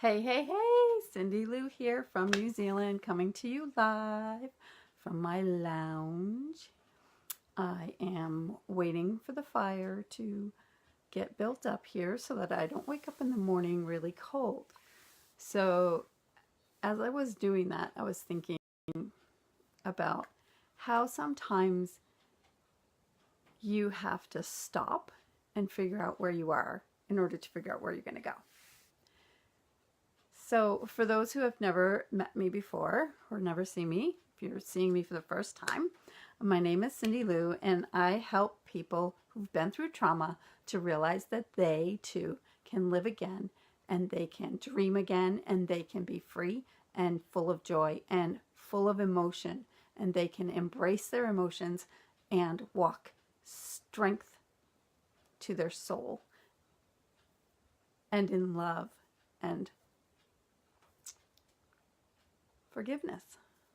Hey, hey, hey, Cyndilu here from New Zealand, coming to you live from my lounge. I am waiting for the fire to get built up here so that I don't wake up in the morning really cold. So as I was doing that, I was thinking about how sometimes you have to stop and figure out where you are in order to figure out where you're going to go. So for those who have never met me before or never seen me, if you're seeing me for the first time, my name is Cyndilu, and I help people who've been through trauma to realize that they too can live again, and they can dream again, and they can be free and full of joy and full of emotion, and they can embrace their emotions and walk strength to their soul and in love and forgiveness,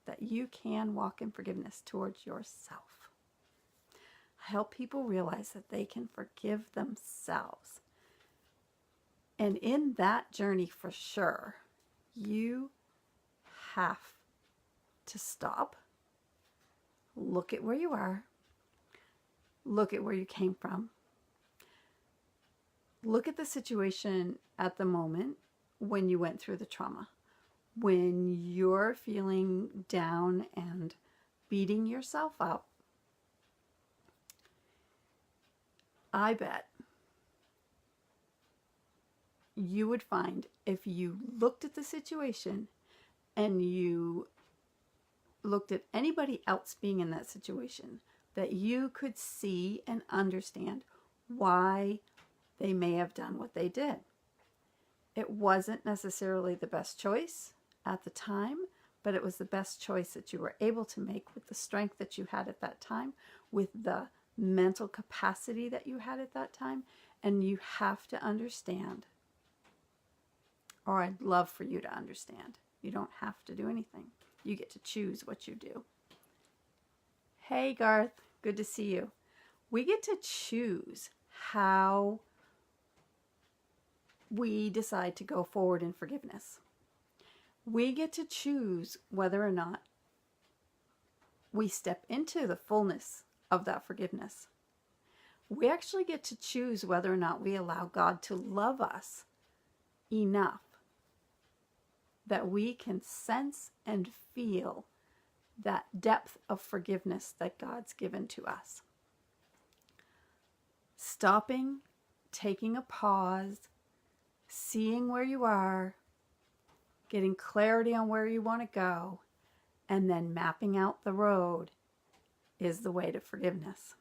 that you can walk in forgiveness towards yourself. I help people realize that they can forgive themselves. And in that journey, for sure, you have to stop, look at where you are, look at where you came from, look at the situation at the moment when you went through the trauma. When you're feeling down and beating yourself up, I bet you would find, if you looked at the situation and you looked at anybody else being in that situation, that you could see and understand why they may have done what they did. It wasn't necessarily the best choice at the time, but it was the best choice that you were able to make with the strength that you had at that time, with the mental capacity that you had at that time. And you have to understand, or I'd love for you to understand, you don't have to do anything. You get to choose what you do. Hey Garth, good to see you. We get to choose how we decide to go forward in forgiveness. We get to choose whether or not we step into the fullness of that forgiveness. We actually get to choose whether or not we allow God to love us enough that we can sense and feel that depth of forgiveness that God's given to us. Stopping, taking a pause, seeing where you are, getting clarity on where you want to go, and then mapping out the road is the way to forgiveness.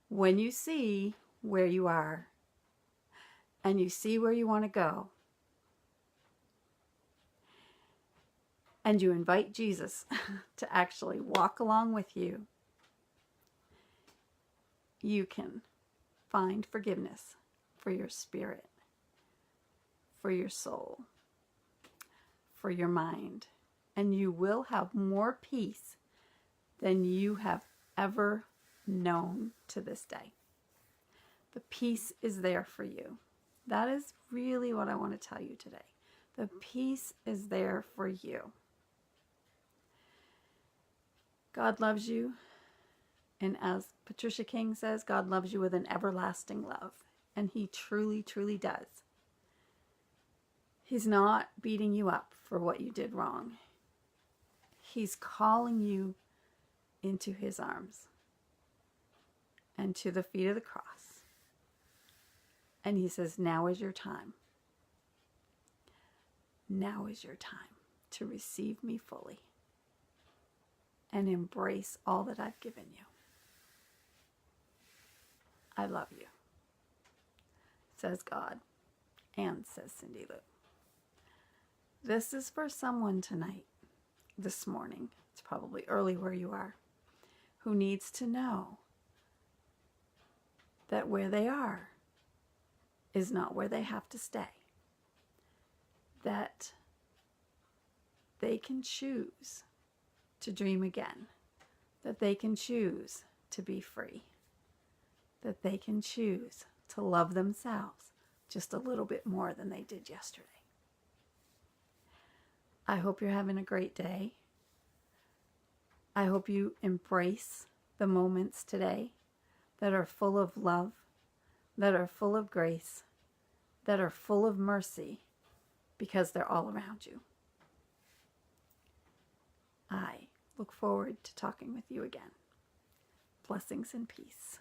When you see where you are and you see where you want to go, and you invite Jesus to actually walk along with you, you can find forgiveness for your spirit, for your soul, for your mind, and you will have more peace than you have ever known to this day. The peace is there for you. That is really what I want to tell you today. The peace is there for you. God loves you, and as Patricia King says, God loves you with an everlasting love, and He truly, truly does. He's not beating you up for what you did wrong. He's calling you into His arms and to the feet of the cross. And He says, now is your time. Now is your time to receive me fully and embrace all that I've given you. I love you, says God, and says Cyndilu. This is for someone tonight, this morning, it's probably early where you are, who needs to know that where they are is not where they have to stay. That they can choose to dream again. That they can choose to be free. That they can choose to love themselves just a little bit more than they did yesterday. I hope you're having a great day. I hope you embrace the moments today that are full of love, that are full of grace, that are full of mercy, because they're all around you. I look forward to talking with you again. Blessings and peace.